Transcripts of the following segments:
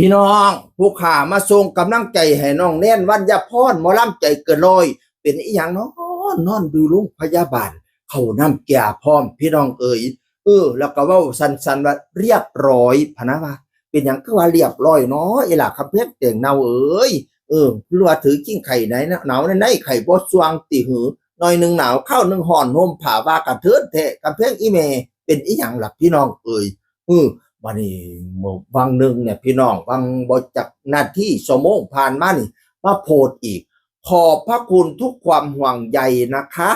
พี่น้องผู้ข่ามาส่งกำลังใจให้น้องแน่นวันยพรหมอลำใจเกินร้อยเป็นอีหยังนอนดูลุงพยาบาลเขาน้ำแก่พร้อมพี่น้องเอ๋ยแล้วก็เว้าสันว่าเรียบร้อยพะนะว่าเป็นหยังคือว่าเรียบร้อยเนาะอีหล่ะคำเพชรเต่งเนาเอ๋ยหรือว่าถือกิ้งไข่ไหนนะหนาวในไข่บ่สว่างติหือหน่อยหนึ่งหนาวเข้าหนึ่งห่อนห่มผ้าว่ากระเทิดแทะกำแพงอีเมเป็นอีหยังล่ะพี่น้องเอ๋ยวันนี้วังหนึ่งเนี่ยพี่น้องวังบจักนาที่ชั่วโมงผ่านมานี่มาโพดอีกขอบพระคุณทุกความห่วงใยนะคะ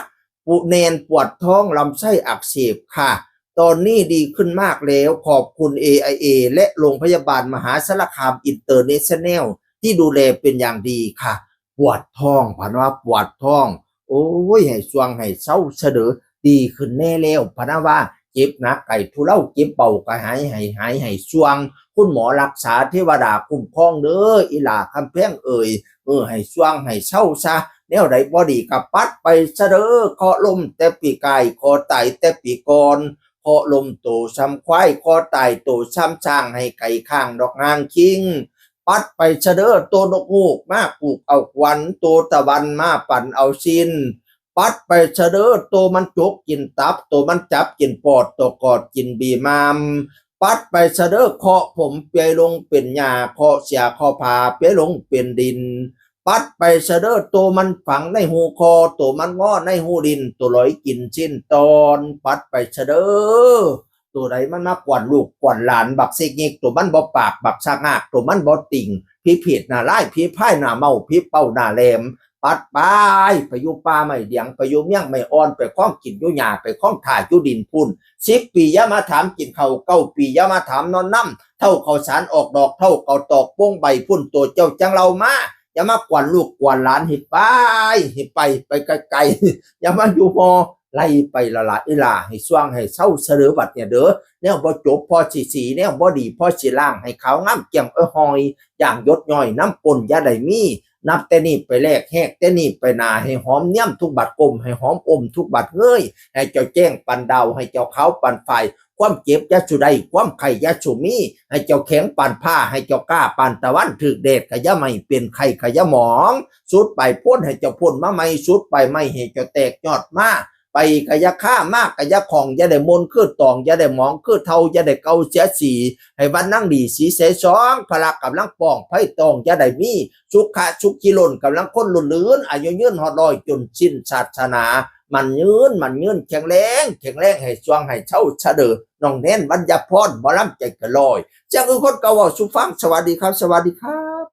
ปุเนนปวดท้องลำไส้อักเสบค่ะตอนนี้ดีขึ้นมากแล้วขอบคุณ AIA และโรงพยาบาลมหาสารคามอินเตอร์เนชั่นแนลที่ดูแลเป็นอย่างดีค่ะปวดท้องพันว่าปวดท้องโอ้ยให้สวงให้เศร้าเสดอดีขึ้นแน่แล้วพะนะว่าเจ็บหนักไก่ทุเลาเจ็บเบาก็หายให้สวงคุณหมอรักษาเทวดาคุ้มครองเด้ออีหล่าคำแพงเอ่ยให้สวงให้เศร้าซะแนวใดบ่ดีกับปัดไปซะเด้อเคาะลมแต่ปีกายคอไตแต่ปีก่อนเคาะลมโตซ้ำควายคอไตโตซ้ำช้างให้ไก่ข้างดอกงางคิงปัดไปซะเด้อโตนกฮูกมาปลูกเอาควันโตตะวันมาปั่นเอาชินปัดไปเสดอตัวมันจกกินตับตัวมันจับกินปอดตัวกอดกินบีมามปัดไปเสดอเคาะผมเปียลงเป็นหญ้าเคาะเสียเคาะผาเปียลงเป็นดินปัดไปเสดอตัวมันฝังในหูคอตัวมันงอในหูดินตัวลอยกินชิ้นตอนปัดไปเสดอตัวใดมันมากวนลูกกวนหลานบักเสกเงกตัวมันบ่ปากบักชากากตัวมันบ่ติ่งพี่ผิดหน้าไล่พี่พ่ายหน้าเมาพี่เป้าหน้าแหลมปัดไปอยู่ป่าไม่เดียงไปอยู่เมี่ยงไม่อ่อนไปคล้องกินอยู่หญ้าไปคล้องถ่ายอยู่ดินพุ่น10 ปีอย่ามาถามกินเขา9 ปีอย่ามาถามนอนน้ำเท่าเขาสารออกดอกเท่าเขาตอกป้งใบพุ่นตัวเจ้าจังเรามาอย่ามากวนลูกกวนหลานหิไปไกลๆอย่ามาอยู่พอไล่ไปละอีหล่าให้สว่างให้เศร้าเสลอบัดเนี่ยเด้อแนวบ่จบพอสีแนวบ่ดีพอสิล่างให้ขาวงามเกี่ยมหอยอย่างยดย่อยน้ำปนอย่าได้มีนับแต่นี่ไปแลกแหกแต่นี่ไปนาให้หอมเนียมทุกบัดกลมให้หอมอมทุกบัดเงยให้เจ้าแจ้งปันดาวให้เจ้าเขาปันไฟความเจ็บยาสุใดความไข่ยาสุมีให้เจ้าแข็งปันผ้าให้เจ้ากล้าปันตะวันถึกเดชขยะไม่เป็นไข่ขยะหมองสุดไปพ่นให้เจ้าพ่นมาไม่สุดไปไม่ให้เจ้าแตกยอดมาไปกะยะฆ่ามากกะยะของอย่าได้มนคือตองอย่าได้หมองคือเทาอย่าได้เกาเสียสีให้วันนั่งดีสีเสสองพละกำลังป้องไพ่ตองอย่าได้มีสุขีล้นกำลังคนลุ่นลื่นอายุยืนหอดลอยจนสิ้นศาสนามันยืนแข็งแรงให้สว่างให้เช่าเสดอน้องเน้นบรรยพรหมอลำใจกระลอยจากคนเก่าสุฟังสวัสดีครับสวัสดีครับ